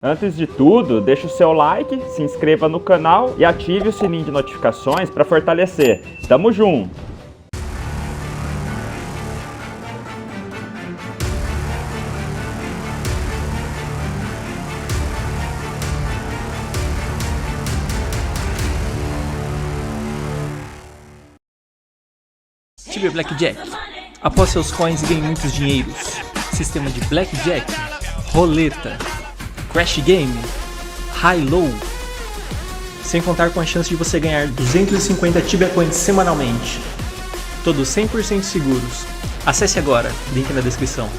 Antes de tudo, deixa o seu like, se inscreva no canal e ative o sininho de notificações para fortalecer. Tamo junto! Tibia Blackjack. Após seus coins e ganhe muitos dinheiros. Sistema de Blackjack, roleta, Crash Game, High-Low. Sem contar com a chance de você ganhar 250 Tibia Coins semanalmente. Todos 100% seguros. Acesse agora, link na descrição.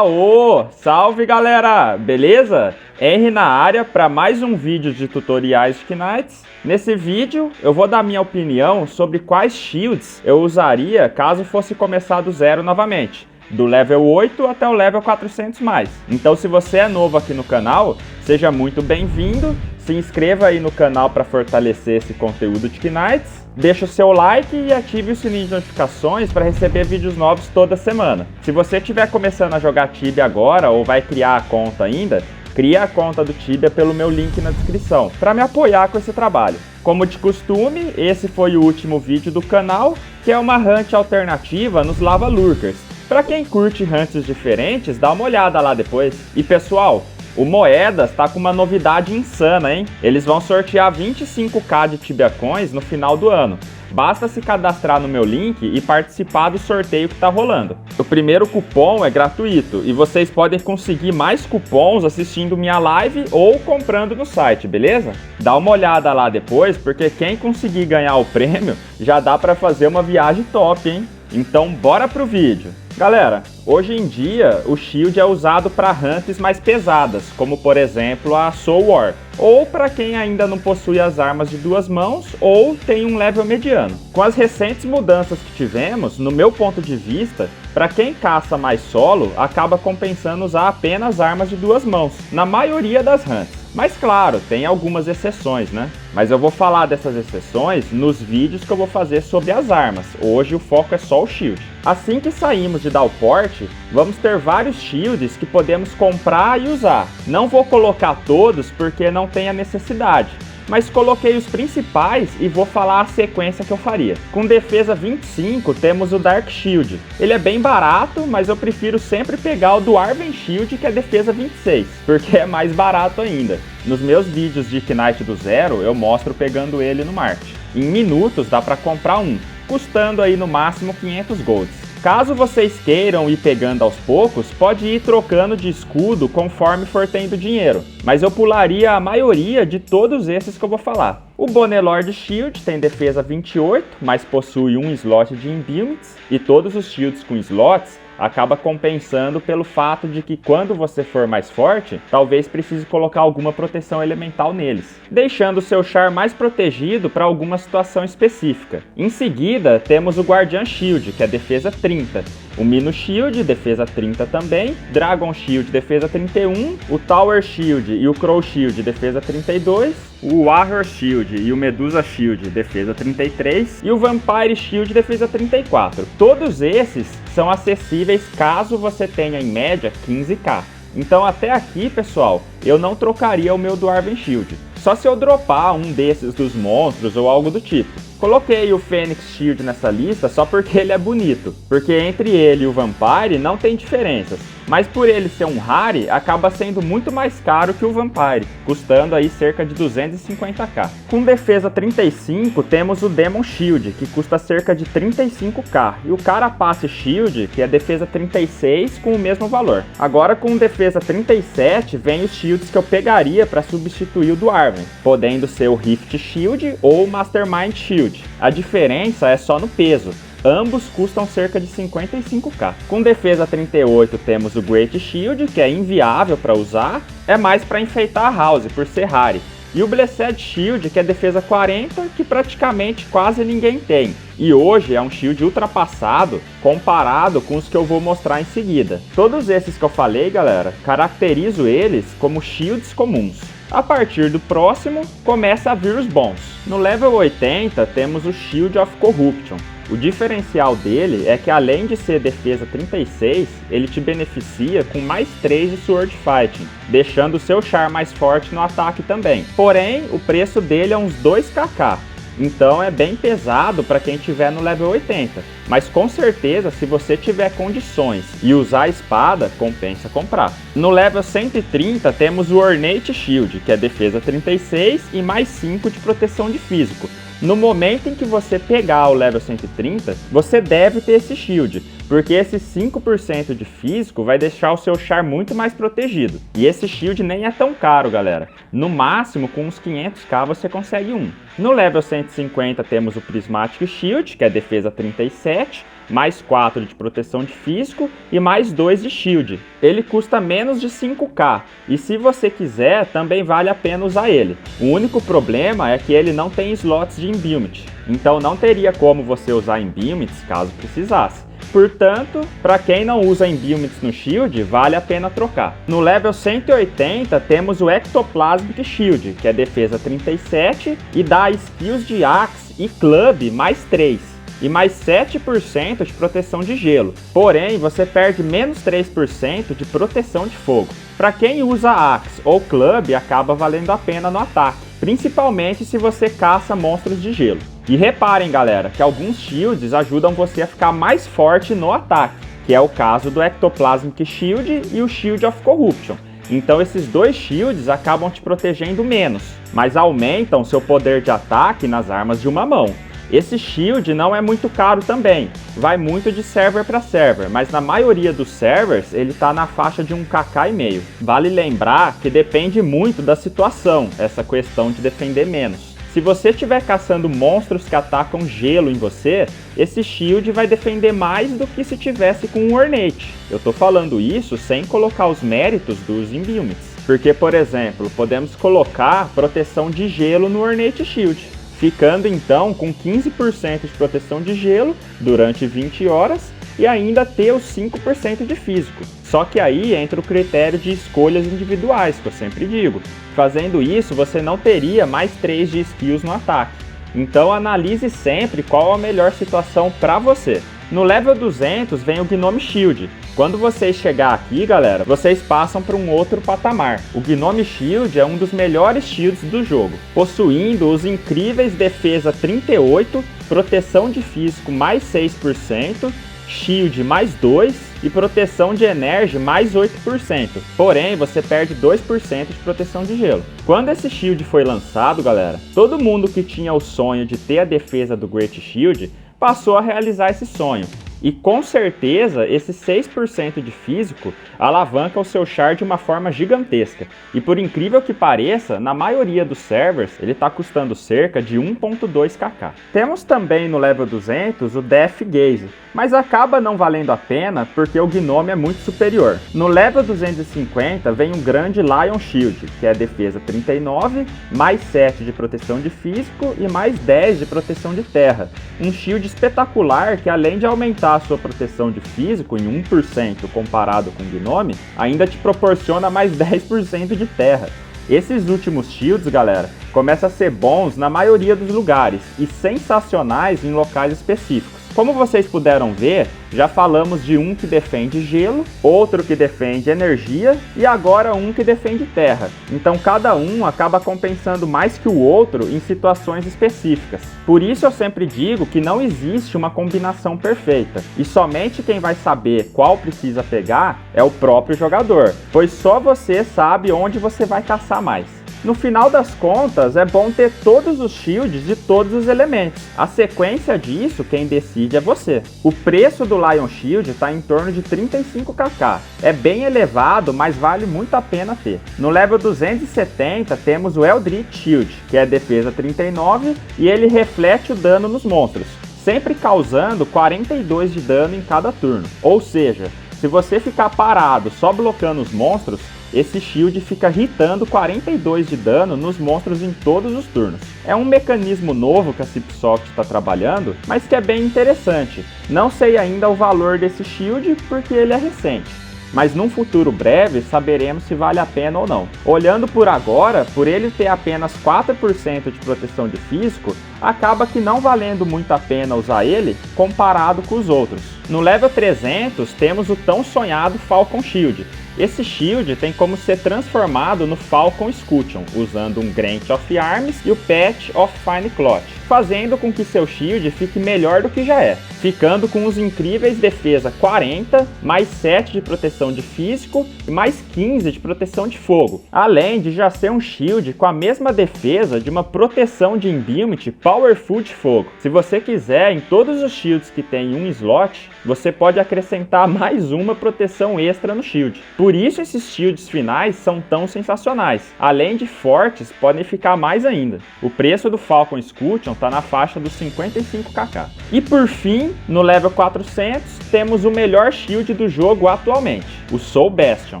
Ô, salve galera, beleza? R na área para mais um vídeo de tutoriais de Knights. Nesse vídeo eu vou dar minha opinião sobre quais shields eu usaria caso fosse começar do zero novamente, do level 8 até o level 400+. Então se você é novo aqui no canal, seja muito bem-vindo, se inscreva aí no canal para fortalecer esse conteúdo de Knights. Deixa o seu like e ative o sininho de notificações para receber vídeos novos toda semana. Se você estiver começando a jogar Tibia agora ou vai criar a conta ainda, cria a conta do Tibia pelo meu link na descrição, para me apoiar com esse trabalho. Como de costume, esse foi o último vídeo do canal, que é uma hunt alternativa nos Lava Lurkers. Para quem curte hunts diferentes, dá uma olhada lá depois. E pessoal, o Moedas tá com uma novidade insana, hein? Eles vão sortear 25k de Tibia Coins no final do ano. Basta se cadastrar no meu link e participar do sorteio que tá rolando. O primeiro cupom é gratuito e vocês podem conseguir mais cupons assistindo minha live ou comprando no site, beleza? Dá uma olhada lá depois, porque quem conseguir ganhar o prêmio já dá pra fazer uma viagem top, hein? Então bora pro vídeo. Galera, hoje em dia o shield é usado para hunts mais pesadas, como por exemplo a Soul War, ou para quem ainda não possui as armas de duas mãos ou tem um level mediano. Com as recentes mudanças que tivemos, no meu ponto de vista, para quem caça mais solo, acaba compensando usar apenas armas de duas mãos, na maioria das hunts. Mas claro, tem algumas exceções, né? Mas eu vou falar dessas exceções nos vídeos que eu vou fazer sobre as armas. Hoje o foco é só o shield. Assim que saímos de dar o porte, vamos ter vários shields que podemos comprar e usar. Não vou colocar todos porque não tem a necessidade, mas coloquei os principais e vou falar a sequência que eu faria. Com defesa 25 temos o Dark Shield. Ele é bem barato, mas eu prefiro sempre pegar o Dwarven Shield, que é defesa 26, porque é mais barato ainda. Nos meus vídeos de Knight do zero eu mostro pegando ele no market. Em minutos dá para comprar um, custando aí no máximo 500 golds. Caso vocês queiram ir pegando aos poucos, pode ir trocando de escudo conforme for tendo dinheiro, mas eu pularia a maioria de todos esses que eu vou falar. O Bonelord Shield tem defesa 28, mas possui um slot de imbuements, e todos os shields com slots acaba compensando pelo fato de que quando você for mais forte, talvez precise colocar alguma proteção elemental neles, deixando o seu char mais protegido para alguma situação específica. Em seguida, temos o Guardian Shield, que é defesa 30, o Mino Shield, defesa 30 também, Dragon Shield, defesa 31, o Tower Shield e o Crow Shield, defesa 32, o Warrior Shield e o Medusa Shield, defesa 33, e o Vampire Shield, defesa 34. Todos esses são acessíveis caso você tenha em média 15k. Então até aqui, pessoal, eu não trocaria o meu Dwarven Shield, só se eu dropar um desses dos monstros ou algo do tipo. Coloquei o Phoenix Shield nessa lista só porque ele é bonito, porque entre ele e o Vampire não tem diferenças, mas por ele ser um rare, acaba sendo muito mais caro que o Vampire, custando aí cerca de 250k. Com defesa 35 temos o Demon Shield, que custa cerca de 35k, e o Carapace Shield, que é defesa 36 com o mesmo valor. Agora com defesa 37 vem os shields que eu pegaria para substituir o Dwarven, podendo ser o Rift Shield ou o Mastermind Shield. A diferença é só no peso. Ambos custam cerca de 55k. Com defesa 38 temos o Great Shield, que é inviável para usar, é mais para enfeitar a house por ser rare. E o Blessed Shield, que é defesa 40, que praticamente quase ninguém tem. E hoje é um shield ultrapassado comparado com os que eu vou mostrar em seguida. Todos esses que eu falei, galera, caracterizo eles como shields comuns. A partir do próximo, começa a vir os bons. No level 80 temos o Shield of Corruption. O diferencial dele é que além de ser defesa 36, ele te beneficia com mais 3 de Sword Fighting, deixando o seu char mais forte no ataque também. Porém, o preço dele é uns 2kk. Então é bem pesado para quem tiver no level 80, mas com certeza se você tiver condições e usar a espada, compensa comprar. No level 130 temos o Ornate Shield, que é defesa 36 e mais 5 de proteção de físico. No momento em que você pegar o level 130, você deve ter esse shield, porque esse 5% de físico vai deixar o seu char muito mais protegido. E esse shield nem é tão caro, galera. No máximo, com uns 500k você consegue um. No level 150 temos o Prismatic Shield, que é defesa 37, mais 4 de proteção de físico e mais 2 de shield. Ele custa menos de 5k e se você quiser também vale a pena usar ele. O único problema é que ele não tem slots de Imbuement, então não teria como você usar Imbuements caso precisasse. Portanto, para quem não usa Imbuements no Shield, vale a pena trocar. No level 180 temos o Ectoplasmic Shield, que é defesa 37 e dá skills de Axe e Club mais 3. E mais 7% de proteção de gelo. Porém, você perde menos 3% de proteção de fogo. Para quem usa Axe ou Club, acaba valendo a pena no ataque, principalmente se você caça monstros de gelo. E reparem, galera, que alguns shields ajudam você a ficar mais forte no ataque, que é o caso do Ectoplasmic Shield e o Shield of Corruption. Então esses dois shields acabam te protegendo menos, mas aumentam seu poder de ataque nas armas de uma mão. Esse shield não é muito caro também, vai muito de server para server, mas na maioria dos servers ele está na faixa de 1kk. Vale lembrar que depende muito da situação, essa questão de defender menos. Se você estiver caçando monstros que atacam gelo em você, esse shield vai defender mais do que se tivesse com um Ornate. Eu tô falando isso sem colocar os méritos dos Imbuements, porque por exemplo, podemos colocar proteção de gelo no Ornate Shield, ficando então com 15% de proteção de gelo durante 20 horas e ainda ter os 5% de físico. Só que aí entra o critério de escolhas individuais, que eu sempre digo. Fazendo isso, você não teria mais 3 de skills no ataque. Então analise sempre qual a melhor situação para você. No level 200 vem o Gnome Shield. Quando vocês chegar aqui, galera, vocês passam para um outro patamar. O Gnome Shield é um dos melhores shields do jogo, possuindo os incríveis defesa 38, proteção de físico mais 6%, shield mais 2 e proteção de energy mais 8%. Porém, você perde 2% de proteção de gelo. Quando esse shield foi lançado, galera, todo mundo que tinha o sonho de ter a defesa do Great Shield passou a realizar esse sonho. E com certeza esse 6% de físico alavanca o seu char de uma forma gigantesca. E por incrível que pareça, na maioria dos servers ele está custando cerca de 1.2kk. Temos também no level 200 o Death Gaze, mas acaba não valendo a pena porque o Gnome é muito superior. No level 250 vem um grande Lion Shield, que é defesa 39, mais 7 de proteção de físico e mais 10 de proteção de terra. Um shield espetacular que além de aumentar a sua proteção de físico em 1% comparado com o Gnome, ainda te proporciona mais 10% de terra. Esses últimos shields, galera, começam a ser bons na maioria dos lugares e sensacionais em locais específicos. Como vocês puderam ver, já falamos de um que defende gelo, outro que defende energia e agora um que defende terra. Então cada um acaba compensando mais que o outro em situações específicas. Por isso eu sempre digo que não existe uma combinação perfeita e somente quem vai saber qual precisa pegar é o próprio jogador, pois só você sabe onde você vai caçar mais. No final das contas, é bom ter todos os shields de todos os elementos. A sequência disso, quem decide é você. O preço do Lion Shield está em torno de 35kk. É bem elevado, mas vale muito a pena ter. No level 270 temos o Eldritch Shield, que é defesa 39 e ele reflete o dano nos monstros, sempre causando 42 de dano em cada turno. Ou seja, se você ficar parado só bloqueando os monstros, esse shield fica hitando 42 de dano nos monstros em todos os turnos. É um mecanismo novo que a Cipsoft está trabalhando, mas que é bem interessante. Não sei ainda o valor desse shield porque ele é recente. mas num futuro breve saberemos se vale a pena ou não. Olhando por agora, por ele ter apenas 4% de proteção de físico, acaba que não valendo muito a pena usar ele comparado com os outros. No level 300 temos o tão sonhado Falcon Shield. Esse shield tem como ser transformado no Falcon Escutcheon, usando um Grant of Arms e o Patch of Fine Cloth, fazendo com que seu shield fique melhor do que já é, ficando com os incríveis defesa 40, mais 7 de proteção de físico e mais 15 de proteção de fogo, além de já ser um shield com a mesma defesa de uma proteção de immunity powerful de fogo. Se você quiser, em todos os shields que tem um slot, você pode acrescentar mais uma proteção extra no shield. Por isso esses shields finais são tão sensacionais. Além de fortes, podem ficar mais ainda. O preço do Falcon Escutcheon está na faixa dos 55kk. E por fim, no level 400, temos o melhor shield do jogo atualmente, o Soul Bastion.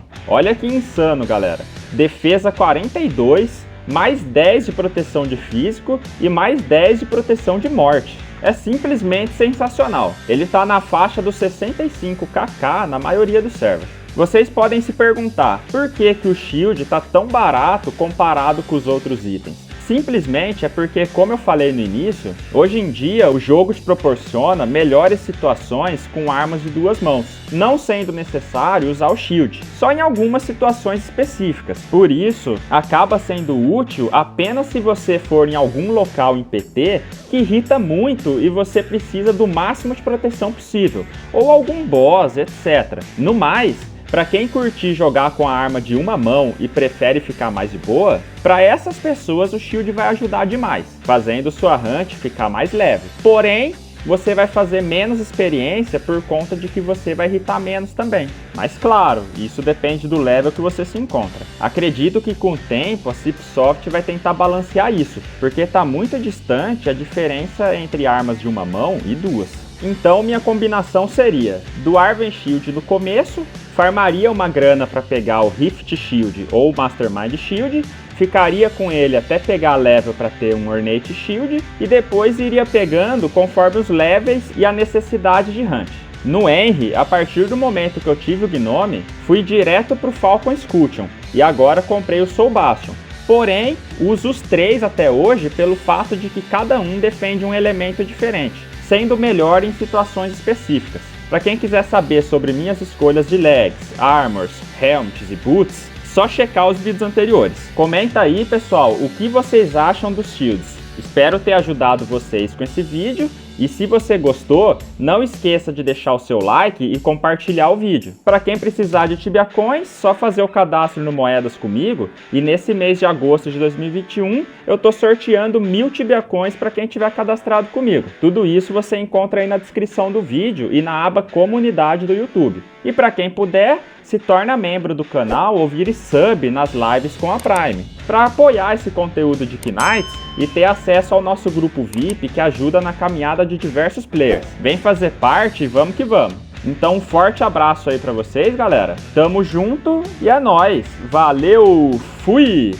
Olha que insano, galera. Defesa 42, mais 10 de proteção de físico e mais 10 de proteção de morte. É simplesmente sensacional. Ele está na faixa dos 65kk na maioria dos servers. Vocês podem se perguntar por que o shield está tão barato comparado com os outros itens. Simplesmente é porque, como eu falei no início, hoje em dia o jogo te proporciona melhores situações com armas de duas mãos, não sendo necessário usar o shield, só em algumas situações específicas. Por isso, acaba sendo útil apenas se você for em algum local em PT que irrita muito e você precisa do máximo de proteção possível, ou algum boss, etc. No mais, para quem curtir jogar com a arma de uma mão e prefere ficar mais de boa, para essas pessoas o shield vai ajudar demais, fazendo sua hunt ficar mais leve. Porém, você vai fazer menos experiência por conta de que você vai irritar menos também. Mas claro, isso depende do level que você se encontra. Acredito que com o tempo a Cipsoft vai tentar balancear isso, porque está muito distante a diferença entre armas de uma mão e duas. Então minha combinação seria Dwarven Shield no começo, farmaria uma grana para pegar o Rift Shield ou o Mastermind Shield, ficaria com ele até pegar level para ter um Ornate Shield e depois iria pegando conforme os levels e a necessidade de hunt. No Henry, a partir do momento que eu tive o Gnome, fui direto para o Falcon Escutcheon e agora comprei o Soul Bastion. Porém, uso os três até hoje pelo fato de que cada um defende um elemento diferente, sendo melhor em situações específicas. Para quem quiser saber sobre minhas escolhas de legs, armors, helmets e boots, só checar os vídeos anteriores. Comenta aí, pessoal, o que vocês acham dos shields. Espero ter ajudado vocês com esse vídeo e se você gostou, não esqueça de deixar o seu like e compartilhar o vídeo. Para quem precisar de Tibia Coins, só fazer o cadastro no Moedas comigo e nesse mês de agosto de 2021 eu tô sorteando 1000 Tibia Coins para quem tiver cadastrado comigo. Tudo isso você encontra aí na descrição do vídeo e na aba Comunidade do YouTube. E para quem puder, se torna membro do canal ou vire sub nas lives com a Prime, para apoiar esse conteúdo de Knights e ter acesso ao nosso grupo VIP que ajuda na caminhada de diversos players. Vem fazer parte e vamos que vamos! Então um forte abraço aí para vocês, galera. Tamo junto e é nóis! Valeu! Fui!